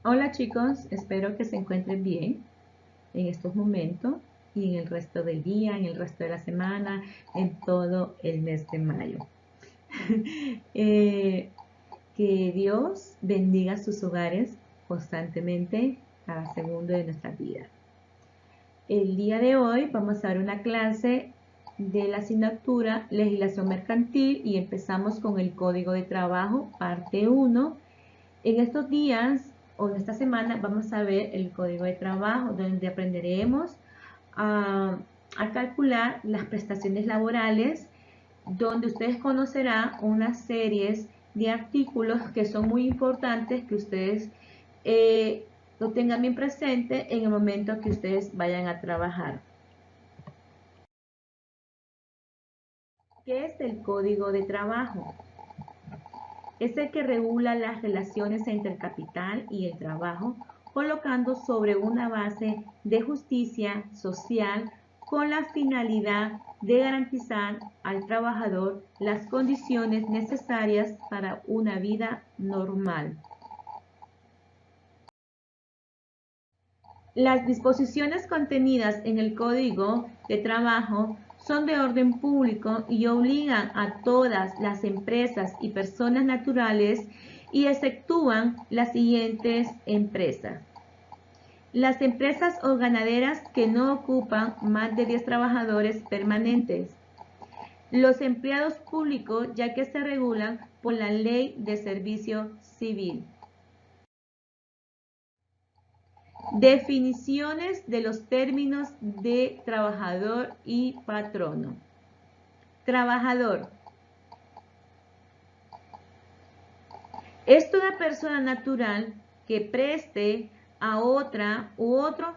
Hola chicos, espero que se encuentren bien en estos momentos y en el resto del día, en el resto de la semana, en todo el mes de mayo. Eh, que Dios bendiga sus hogares constantemente cada segundo de nuestra vida. El día de hoy vamos a dar una clase de la asignatura Legislación Mercantil y empezamos con el Código de Trabajo, parte 1. En estos días o en esta semana vamos a ver el Código de Trabajo, donde aprenderemos a calcular las prestaciones laborales, donde ustedes conocerán unas series de artículos que son muy importantes que ustedes lo tengan bien presente en el momento que ustedes vayan a trabajar. ¿Qué es el Código de Trabajo? Es el que regula las relaciones entre el capital y el trabajo, colocando sobre una base de justicia social con la finalidad de garantizar al trabajador las condiciones necesarias para una vida normal. Las disposiciones contenidas en el Código de Trabajo son de orden público y obligan a todas las empresas y personas naturales y exceptúan las siguientes empresas. Las empresas o ganaderas que no ocupan más de 10 trabajadores permanentes. Los empleados públicos, ya que se regulan por la Ley de Servicio Civil. Definiciones de los términos de trabajador y patrono. Trabajador. Es toda persona natural que preste a otra u otro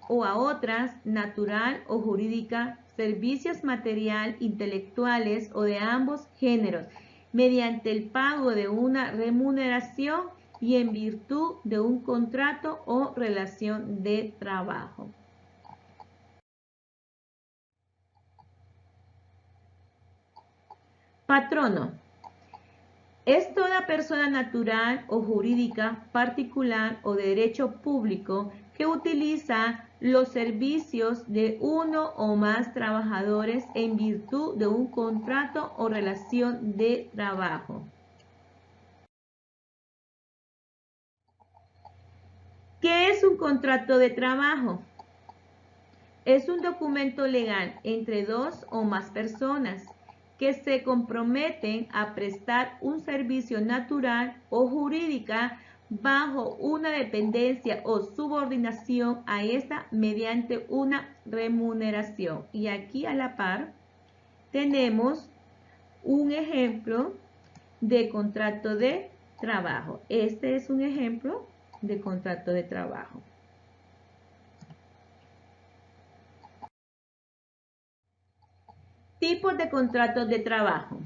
o a otras natural o jurídica servicios material, intelectuales o de ambos géneros mediante el pago de una remuneración y en virtud de un contrato o relación de trabajo. Patrono. Es toda persona natural o jurídica, particular o de derecho público que utiliza los servicios de uno o más trabajadores en virtud de un contrato o relación de trabajo. ¿Qué es un contrato de trabajo? Es un documento legal entre dos o más personas que se comprometen a prestar un servicio natural o jurídica bajo una dependencia o subordinación a esta mediante una remuneración. Y aquí a la par tenemos un ejemplo de contrato de trabajo. Este es un ejemplo de contrato de trabajo. Tipos de contratos de trabajo.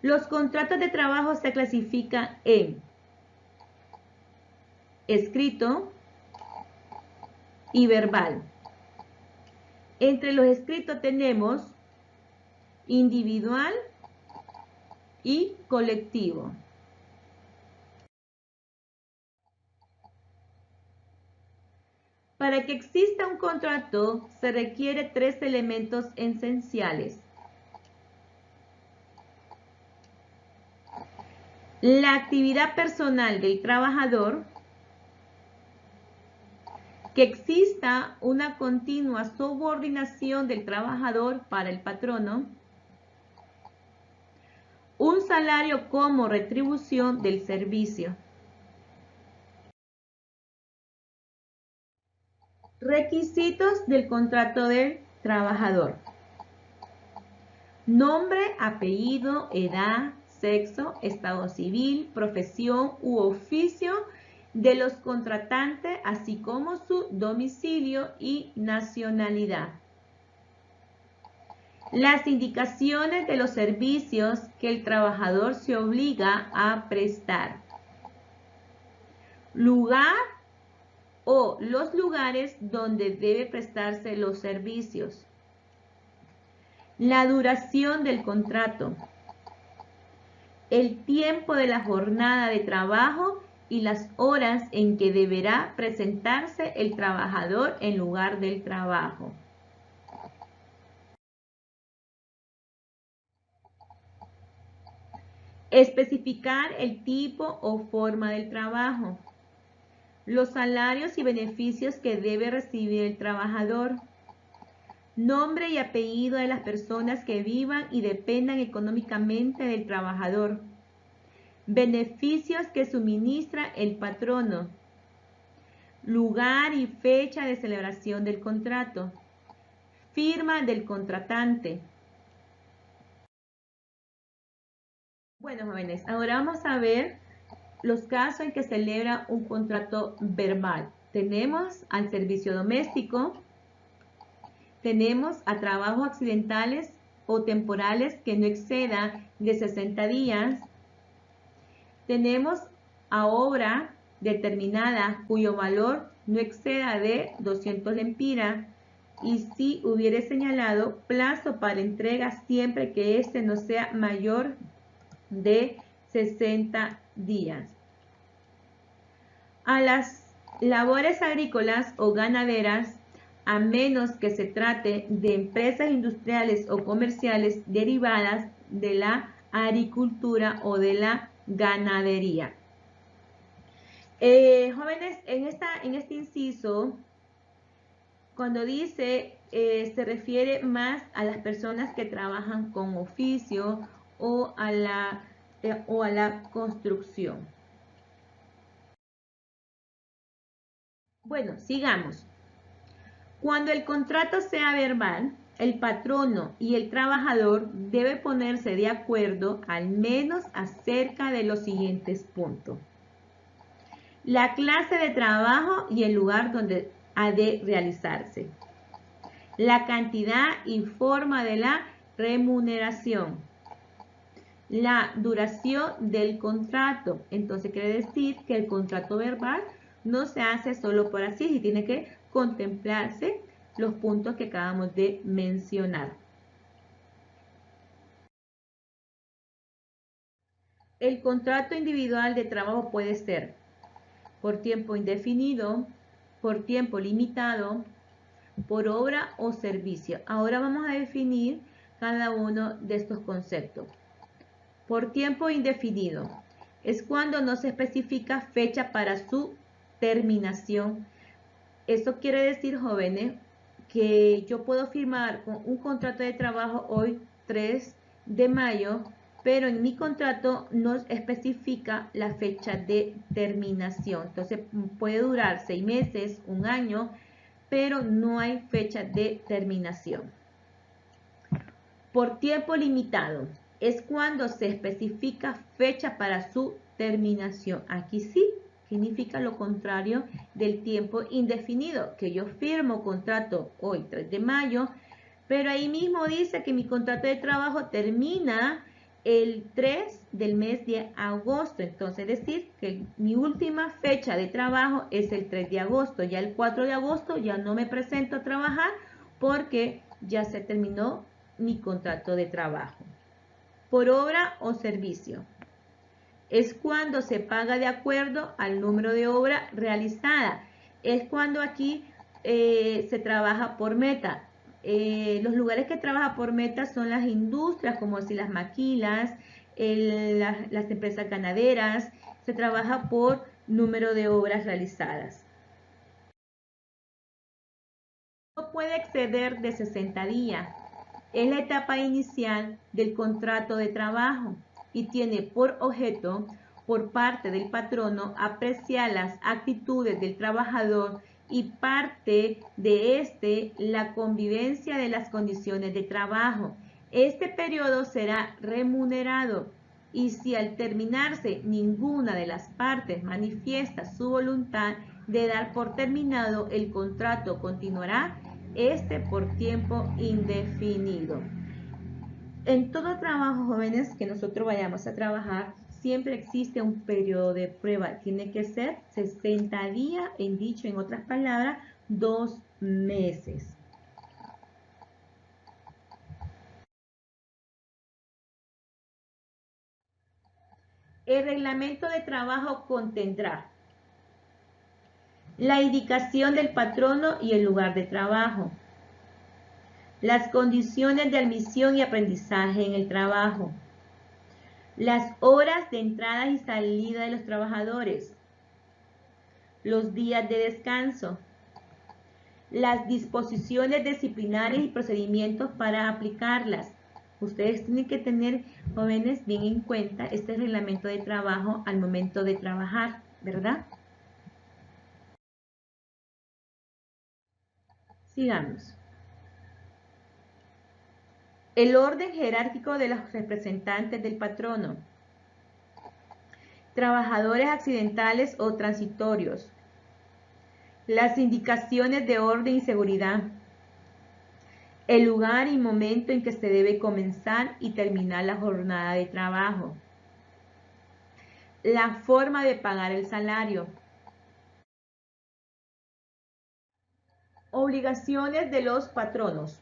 Los contratos de trabajo se clasifican en escrito y verbal. Entre los escritos tenemos individual y colectivo. Para que exista un contrato se requiere 3 elementos esenciales. La actividad personal del trabajador, que exista una continua subordinación del trabajador para el patrono, un salario como retribución del servicio. Requisitos del contrato del trabajador. Nombre, apellido, edad, sexo, estado civil, profesión u oficio de los contratantes, así como su domicilio y nacionalidad. Las indicaciones de los servicios que el trabajador se obliga a prestar. Lugar o los lugares donde debe prestarse los servicios. La duración del contrato. El tiempo de la jornada de trabajo y las horas en que deberá presentarse el trabajador en lugar del trabajo. Especificar el tipo o forma del trabajo. Los salarios y beneficios que debe recibir el trabajador. Nombre y apellido de las personas que vivan y dependan económicamente del trabajador. Beneficios que suministra el patrono. Lugar y fecha de celebración del contrato. Firma del contratante. Bueno, jóvenes, ahora vamos a ver los casos en que se celebra un contrato verbal. Tenemos al servicio doméstico, tenemos a trabajos accidentales o temporales que no excedan de 60 días, tenemos a obra determinada cuyo valor no exceda de 200 lempiras y si hubiere señalado plazo para entrega siempre que éste no sea mayor de 60 días. A las labores agrícolas o ganaderas, a menos que se trate de empresas industriales o comerciales derivadas de la agricultura o de la ganadería. Jóvenes, en este inciso, cuando dice, se refiere más a las personas que trabajan con oficio o a la construcción. Bueno, sigamos. Cuando el contrato sea verbal, el patrono y el trabajador deben ponerse de acuerdo al menos acerca de los siguientes puntos. La clase de trabajo y el lugar donde ha de realizarse. La cantidad y forma de la remuneración. La duración del contrato. Entonces quiere decir que el contrato verbal no se hace solo por así, y tiene que contemplarse los puntos que acabamos de mencionar. El contrato individual de trabajo puede ser por tiempo indefinido, por tiempo limitado, por obra o servicio. Ahora vamos a definir cada uno de estos conceptos. Por tiempo indefinido es cuando no se especifica fecha para su terminación. Esto quiere decir, jóvenes, que yo puedo firmar un contrato de trabajo hoy 3 de mayo, pero en mi contrato no especifica la fecha de terminación. Entonces puede durar 6 meses, un año, pero no hay fecha de terminación. Por tiempo limitado es cuando se especifica fecha para su terminación. Aquí sí significa lo contrario del tiempo indefinido, que yo firmo contrato hoy 3 de mayo, pero ahí mismo dice que mi contrato de trabajo termina el 3 del mes de agosto. Entonces, es decir, que mi última fecha de trabajo es el 3 de agosto. Ya el 4 de agosto ya no me presento a trabajar porque ya se terminó mi contrato de trabajo. Por obra o servicio. Es cuando se paga de acuerdo al número de obra realizada. Es cuando aquí se trabaja por meta. Los lugares que trabaja por meta son las industrias, como así las maquilas, las empresas ganaderas. Se trabaja por número de obras realizadas. No puede exceder de 60 días. Es la etapa inicial del contrato de trabajo y tiene por objeto, por parte del patrono, apreciar las actitudes del trabajador y parte de este, la convivencia de las condiciones de trabajo. Este periodo será remunerado y si al terminarse ninguna de las partes manifiesta su voluntad de dar por terminado el contrato, continuará por tiempo indefinido. En todo trabajo, jóvenes, que nosotros vayamos a trabajar, siempre existe un periodo de prueba. Tiene que ser 60 días, en otras palabras, 2 meses. El reglamento de trabajo contendrá la indicación del patrono y el lugar de trabajo, las condiciones de admisión y aprendizaje en el trabajo, las horas de entrada y salida de los trabajadores, los días de descanso, las disposiciones disciplinarias y procedimientos para aplicarlas. Ustedes tienen que tener, jóvenes, bien en cuenta este reglamento de trabajo al momento de trabajar, ¿verdad? Sigamos. El orden jerárquico de los representantes del patrono. Trabajadores accidentales o transitorios. Las indicaciones de orden y seguridad. El lugar y momento en que se debe comenzar y terminar la jornada de trabajo. La forma de pagar el salario. Obligaciones de los patronos.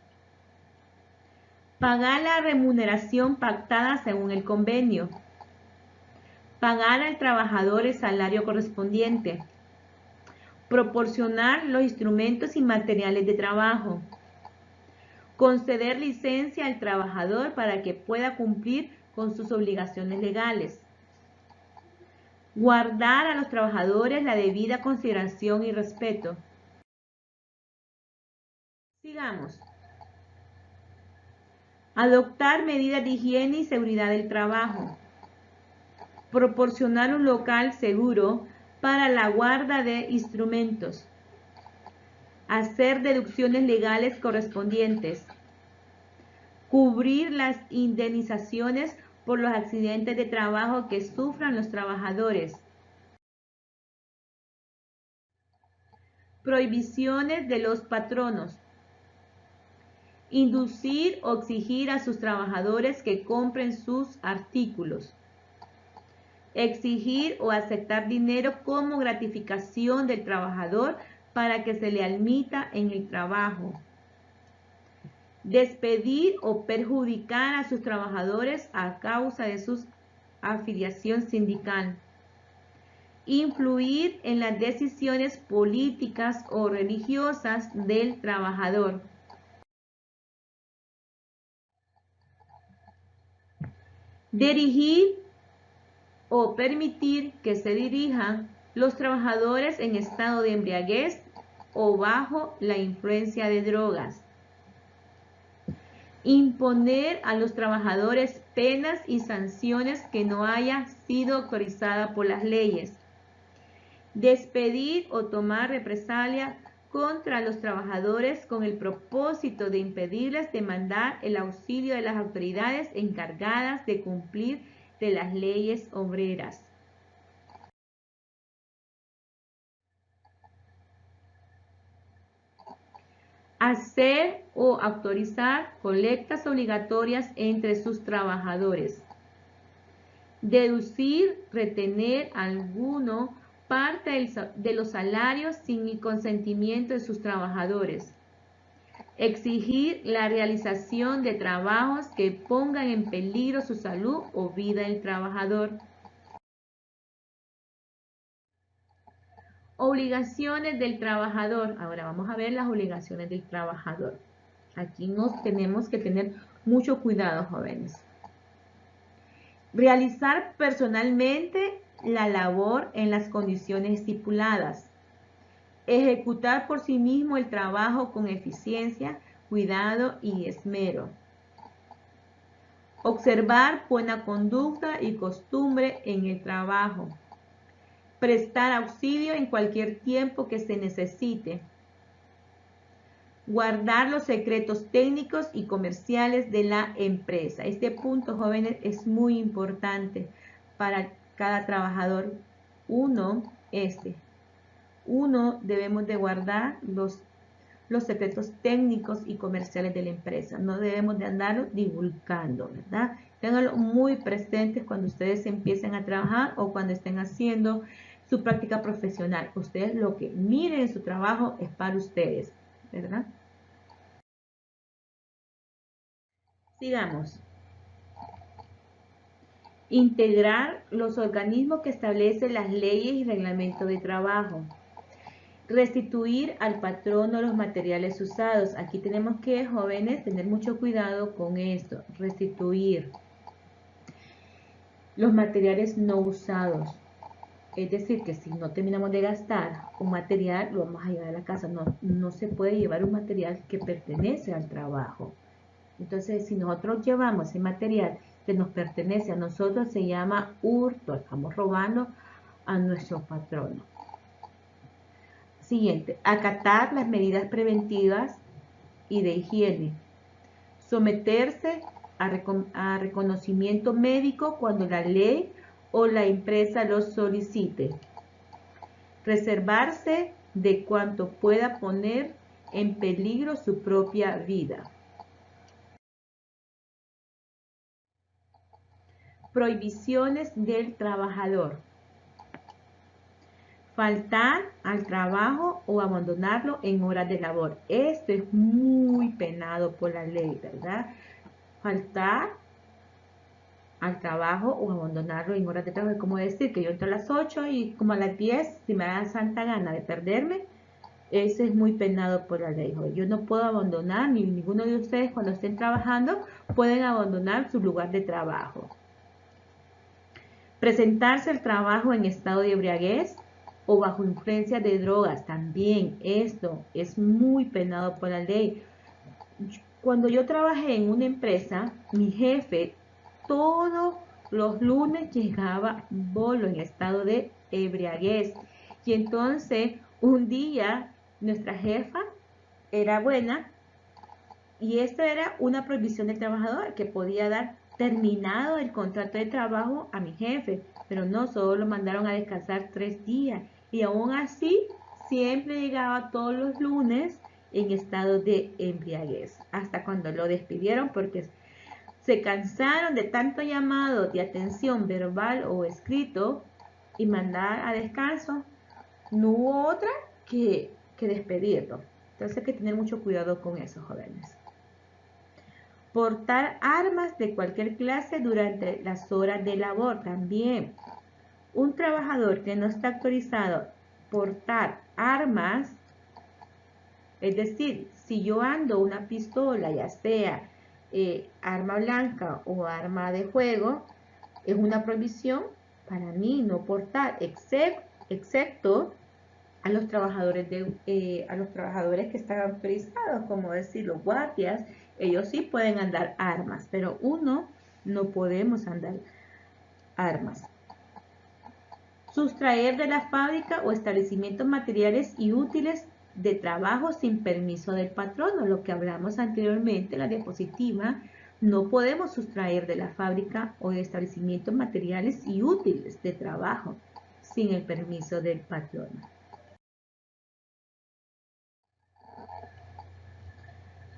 Pagar la remuneración pactada según el convenio. Pagar al trabajador el salario correspondiente. Proporcionar los instrumentos y materiales de trabajo. Conceder licencia al trabajador para que pueda cumplir con sus obligaciones legales. Guardar a los trabajadores la debida consideración y respeto. Sigamos. Adoptar medidas de higiene y seguridad del trabajo. Proporcionar un local seguro para la guarda de instrumentos. Hacer deducciones legales correspondientes. Cubrir las indemnizaciones por los accidentes de trabajo que sufran los trabajadores. Prohibiciones de los patronos. Inducir o exigir a sus trabajadores que compren sus artículos. Exigir o aceptar dinero como gratificación del trabajador para que se le admita en el trabajo. Despedir o perjudicar a sus trabajadores a causa de su afiliación sindical. Influir en las decisiones políticas o religiosas del trabajador. Dirigir o permitir que se dirijan los trabajadores en estado de embriaguez o bajo la influencia de drogas. Imponer a los trabajadores penas y sanciones que no haya sido autorizada por las leyes. Despedir o tomar represalia contra los trabajadores con el propósito de impedirles demandar el auxilio de las autoridades encargadas de cumplir de las leyes obreras. Hacer o autorizar colectas obligatorias entre sus trabajadores. Deducir, retener alguno parte de los salarios sin el consentimiento de sus trabajadores. Exigir la realización de trabajos que pongan en peligro su salud o vida del trabajador. Obligaciones del trabajador. Ahora vamos a ver las obligaciones del trabajador. Aquí nos tenemos que tener mucho cuidado, jóvenes. Realizar personalmente la labor en las condiciones estipuladas. Ejecutar por sí mismo el trabajo con eficiencia, cuidado y esmero. Observar buena conducta y costumbre en el trabajo. Prestar auxilio en cualquier tiempo que se necesite. Guardar los secretos técnicos y comerciales de la empresa. Este punto, jóvenes, es muy importante para cada trabajador. Uno, debemos de guardar los secretos técnicos y comerciales de la empresa. No debemos de andarlo divulgando, ¿verdad? Ténganlo muy presentes cuando ustedes empiecen a trabajar o cuando estén haciendo su práctica profesional. Ustedes lo que miren en su trabajo es para ustedes, ¿verdad? Sigamos. Integrar los organismos que establecen las leyes y reglamentos de trabajo. Restituir al patrono los materiales usados. Aquí tenemos que, jóvenes, tener mucho cuidado con esto. Restituir los materiales no usados. Es decir, que si no terminamos de gastar un material, lo vamos a llevar a la casa. No se puede llevar un material que pertenece al trabajo. Entonces, si nosotros llevamos ese material que nos pertenece a nosotros, se llama hurto. Estamos robando a nuestro patrono. Siguiente, acatar las medidas preventivas y de higiene. Someterse a reconocimiento médico cuando la ley o la empresa lo solicite. Reservarse de cuanto pueda poner en peligro su propia vida. Prohibiciones del trabajador. Faltar al trabajo o abandonarlo en horas de labor. Esto es muy penado por la ley, ¿verdad? Faltar al trabajo o abandonarlo en horas de trabajo. Es como decir que yo entro a las 8 y como a las 10, si me da santa gana de perderme, eso es muy penado por la ley. Yo no puedo abandonar, ni ninguno de ustedes cuando estén trabajando pueden abandonar su lugar de trabajo. Presentarse al trabajo en estado de embriaguez o bajo influencia de drogas, también esto es muy penado por la ley. Cuando yo trabajé en una empresa, mi jefe todos los lunes llegaba bolo en estado de embriaguez. Y entonces un día nuestra jefa era buena y esto era una prohibición del trabajador que podía dar terminado el contrato de trabajo a mi jefe, pero no, solo lo mandaron a descansar 3 días y aún así siempre llegaba todos los lunes en estado de embriaguez, hasta cuando lo despidieron porque se cansaron de tanto llamado de atención verbal o escrito y mandar a descanso. No hubo otra que despedirlo. Entonces hay que tener mucho cuidado con eso, jóvenes. Portar armas de cualquier clase durante las horas de labor también. Un trabajador que no está autorizado a portar armas, es decir, si yo ando una pistola, ya sea arma blanca o arma de fuego, es una prohibición para mí no portar, excepto a los trabajadores que están autorizados, como decir los guardias. Ellos sí pueden andar armas, pero uno no podemos andar armas. Sustraer de la fábrica o establecimientos materiales y útiles de trabajo sin permiso del patrono, lo que hablamos anteriormente en la diapositiva. No podemos sustraer de la fábrica o de establecimientos materiales y útiles de trabajo sin el permiso del patrono.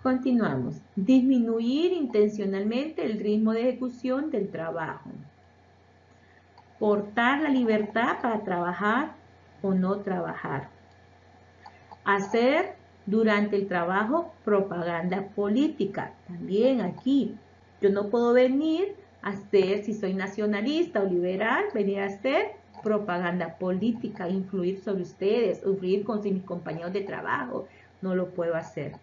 Continuamos. Disminuir intencionalmente el ritmo de ejecución del trabajo. Portar la libertad para trabajar o no trabajar. Hacer durante el trabajo propaganda política. También aquí, yo no puedo venir a hacer, si soy nacionalista o liberal, venir a hacer propaganda política, influir sobre ustedes, influir con mis compañeros de trabajo. No lo puedo hacer.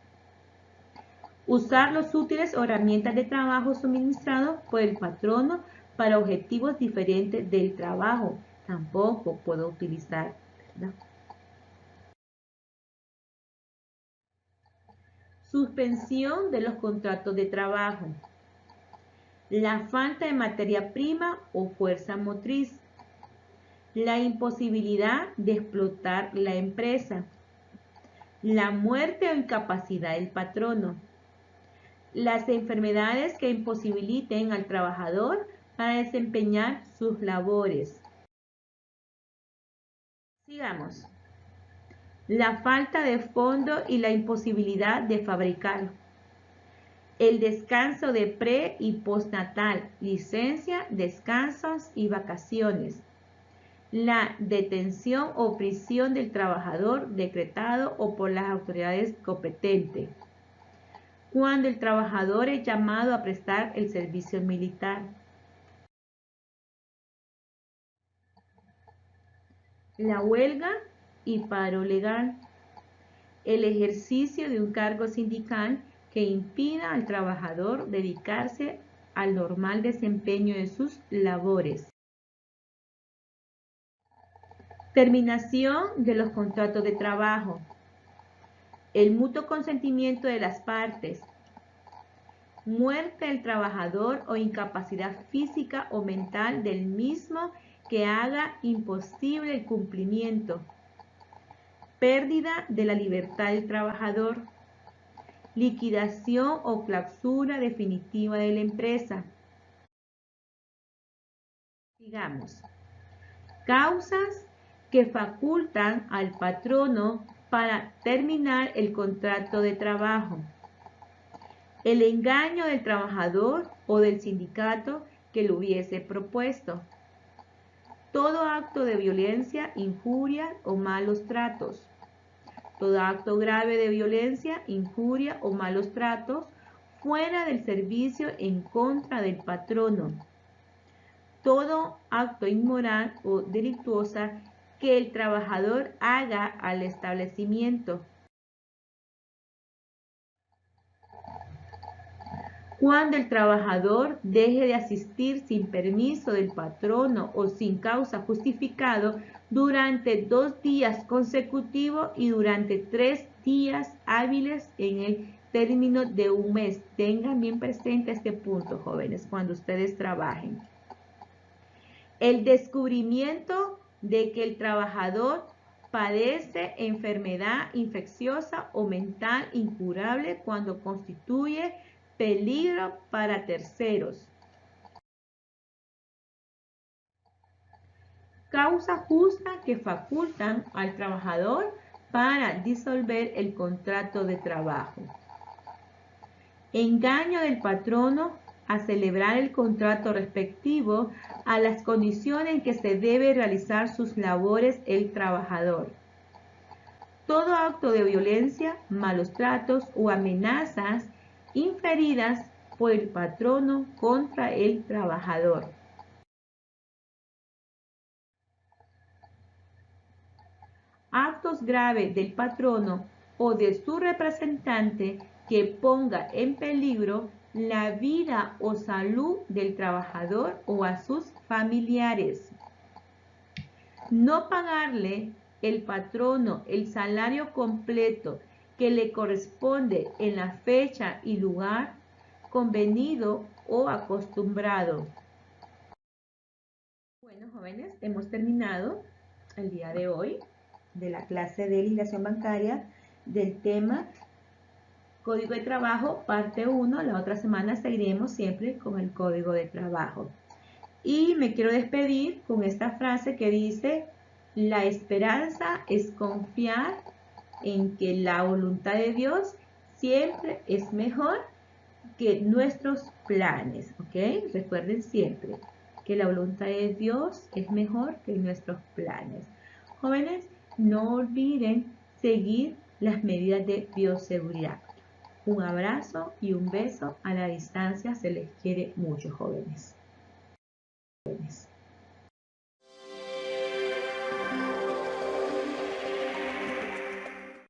Usar los útiles o herramientas de trabajo suministrados por el patrono para objetivos diferentes del trabajo. Tampoco puedo utilizar, ¿verdad? Suspensión de los contratos de trabajo. La falta de materia prima o fuerza motriz. La imposibilidad de explotar la empresa. La muerte o incapacidad del patrono. Las enfermedades que imposibiliten al trabajador para desempeñar sus labores. Sigamos. La falta de fondo y la imposibilidad de fabricar. El descanso de pre y postnatal, licencia, descansos y vacaciones. La detención o prisión del trabajador decretado o por las autoridades competentes. Cuando el trabajador es llamado a prestar el servicio militar. la huelga y paro legal, el ejercicio de un cargo sindical que impida al trabajador dedicarse al normal desempeño de sus labores. Terminación de los contratos de trabajo. El mutuo consentimiento de las partes. Muerte del trabajador o incapacidad física o mental del mismo que haga imposible el cumplimiento. Pérdida de la libertad del trabajador. Liquidación o clausura definitiva de la empresa. Digamos, causas que facultan al patrono para terminar el contrato de trabajo. El engaño del trabajador o del sindicato que lo hubiese propuesto. Todo acto de violencia, injuria o malos tratos. Todo acto grave de violencia, injuria o malos tratos fuera del servicio en contra del patrono. Todo acto inmoral o delictuosa que el trabajador haga al establecimiento. Cuando el trabajador deje de asistir sin permiso del patrono o sin causa justificado durante 2 días consecutivos y durante 3 días hábiles en el término de un mes. Tengan bien presente este punto, jóvenes, cuando ustedes trabajen. El descubrimiento de que el trabajador padece enfermedad infecciosa o mental incurable cuando constituye peligro para terceros. Causa justa que facultan al trabajador para disolver el contrato de trabajo. Engaño del patrono a celebrar el contrato respectivo a las condiciones en que se debe realizar sus labores el trabajador. Todo acto de violencia, malos tratos o amenazas inferidas por el patrono contra el trabajador. Actos graves del patrono o de su representante que ponga en peligro la vida o salud del trabajador o a sus familiares. No pagarle el patrono el salario completo que le corresponde en la fecha y lugar convenido o acostumbrado. Bueno, jóvenes, hemos terminado el día de hoy de la clase de legislación bancaria del tema Código de Trabajo, parte 1. La otra semana seguiremos siempre con el Código de Trabajo. Y me quiero despedir con esta frase que dice: la esperanza es confiar en que la voluntad de Dios siempre es mejor que nuestros planes, ¿ok? Recuerden siempre que la voluntad de Dios es mejor que nuestros planes. Jóvenes, no olviden seguir las medidas de bioseguridad. Un abrazo y un beso a la distancia. Se les quiere mucho, jóvenes.